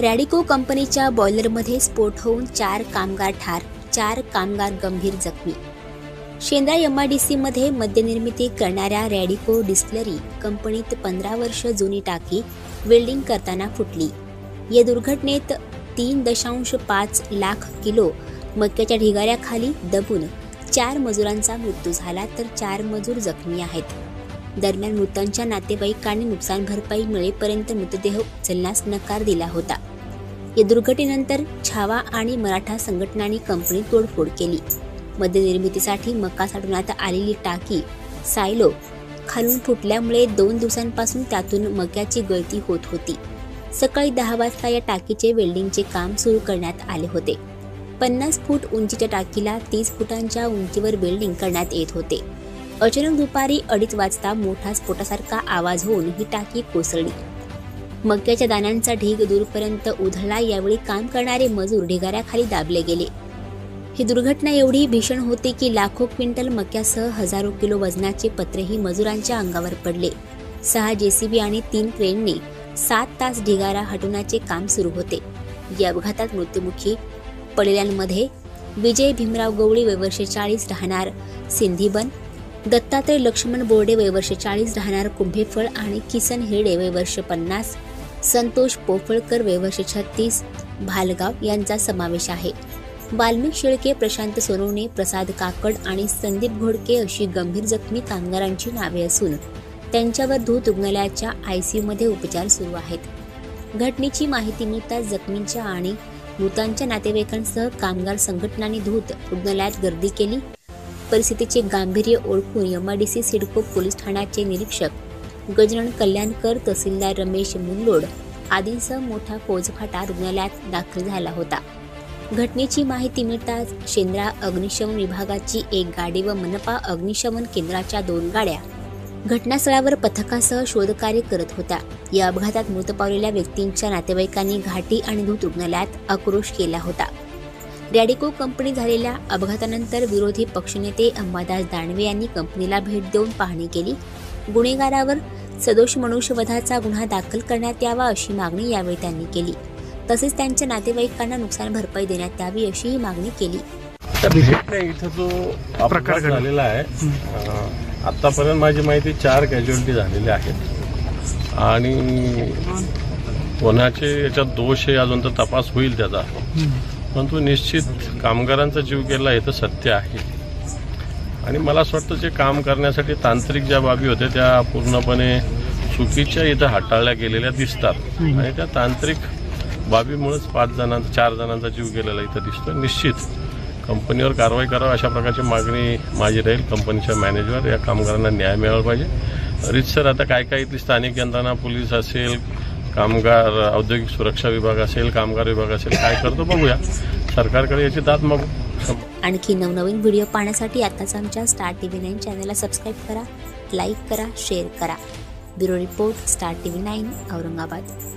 रॅडिको कंपनीच्या बॉयलरमध्ये स्फोट होऊन 4 कामगार ठार, 4 कामगार गंभीर जखमी। शेंद्रा MIDC मध्ये मद्यनिर्मिती करणाऱ्या रॅडिको डिस्टिलरी कंपनीत 15 वर्ष जुनी टाकी वेल्डिंग करताना फुटली। या दुर्घटनेत 3.5 लाख किलो मक्याच्या ढिगाऱ्याखाली दबून 4 मजुरांचा मृत्यू झाला तर 4 मजूर जखमी आहेत। दरम्यान मृतांच्या नातेवाईकांनी नुकसान भरपाई मिळेपर्यंत मृतदेह उचलण्यास नकार दिला होता। या दुर्घटनेनंतर छावा आणि मराठा संघटनांनी कंपनीत तोडफोड केली। मद्यनिर्मितीसाठी मका साठवण्यात आलेली टाकी सायलो खालून फुटल्यामुळे 2 दिवसांपासून त्यातून मक्याची गळती होत होती। सकाळी 10 वाजता या टाकीचे वेल्डिंगचे काम सुरू करण्यात आले होते। 50 फूट उंचीच्या टाकीला 30 फुटांच्या उंचीवर वेल्डिंग करण्यात येत होते। अचानक दुपारी 2:30 वाजता मोठा स्फोटासारखा आवाज होऊन ही टाकी कोसळली। मक्याच्या दाण्यांचा ढीग दूरपर्यंत उधळला। यावेळी काम करणारे मजूर ढिगाऱ्याखाली दाबले गेले। ही दुर्घटना एवढी भीषण होती की लाखो क्विंटल मक्यासह हजारो किलो वजनाचे पत्रेही मजुरांच्या अंगावर पडले। 6 JCB आणि 3 क्रेनने 7 तास ढिगारा हटवण्याचे काम सुरू होते। या अपघातात मृत्युमुखी पडलेल्यांमध्ये विजय भीमराव गवळी वय वर्ष 40 राहणार सिंधीबन, दत्तात्रय लक्ष्मण बोर्डे वय वर्ष 40 राहणार कुंभेफळ आणि किसन हेडे वय वर्ष 50, संतोष पोफळकर वय वर्ष 36 भालगाव यांचा समावेश आहे। वाल्मिक शेळके, प्रशांत सोनवणे, प्रसाद काकड आणि संदीप घोडके अशी गंभीर जखमी कामगारांची नावे असून त्यांच्यावर धूत रुग्णालयाच्या ICU मध्ये उपचार सुरू आहेत। घटनेची माहिती मिळताच जखमींच्या आणि मृतांच्या नातेवाईकांसह कामगार संघटनांनी धूत रुग्णालयात गर्दी केली। परिस्थितीचे गांभीर्य ओळखून MIDC सिडको पोलीस ठाण्याचे निरीक्षक गजानन कल्याणकर, तहसीलदार रमेश मुनलोड आदींसह मोठा फौजफाटा रुग्णालयात दाखल झाला होता। घटनेची माहिती मिळताच शेंद्रा अग्निशमन विभागाची 1 गाडी व मनपा अग्निशमन केंद्राच्या 2 गाड्या घटनास्थळावर पथकासह शोधकार्य करत होत्या। या अपघातात मृत पावलेल्या व्यक्तींच्या नातेवाईकांनी घाटी आणि धूत रुग्णालयात आक्रोश केला होता। रॅडिको कंपनी झालेल्या अपघातानंतर विरोधी पक्षनेते अंबादास दानवे यांनी कंपनीला भेट देऊन पाहणी केली। गुन्हेगारावर सदोष मनुष्यवधाचा गुन्हा दाखल करण्यात यावा अशी मागणी यावेळी त्यांनी केली। तसेच त्यांच्या नातेवाईकांना नुकसान भरपाई देण्यात यावी अशीही मागणी केली। इथं जो प्रकार झालेला आहे, आतापर्यंत माझी माहिती 4 कॅज्युअलिटी झालेल्या आहेत आणि कोणाचे याच्यात दोष आहे अजून तर तपास होईल त्याचा, परंतु निश्चित कामगारांचा जीव गेला हे तर सत्य आहे। आणि मला असं वाटतं जे काम करण्यासाठी तांत्रिक ज्या बाबी होत्या त्या पूर्णपणे चुकीच्या इथं हाताळल्या गेलेल्या दिसतात आणि त्या तांत्रिक बाबीमुळेच 4 जणांचा जीव गेलेला इथं दिसतो। निश्चित कंपनीवर कारवाई करावी अशा प्रकारची मागणी माझी राहील। कंपनीच्या मॅनेजर या कामगारांना न्याय मिळाला पाहिजे। रीतसर आता काय काय इथली स्थानिक यंत्रणा, पोलीस असेल, कामगार औद्योगिक सुरक्षा विभाग असेल, कामगार विभाग असेल, काय करतो बघूया। सरकारकडे याची दाद मागू। आणखी नवनवीन व्हिडिओ पाहण्यासाठी आताच आमच्या स्टार TV9 चॅनलला सबस्क्राईब करा, लाईक करा, शेअर करा। Bureau report, star TV9 Aurangabad.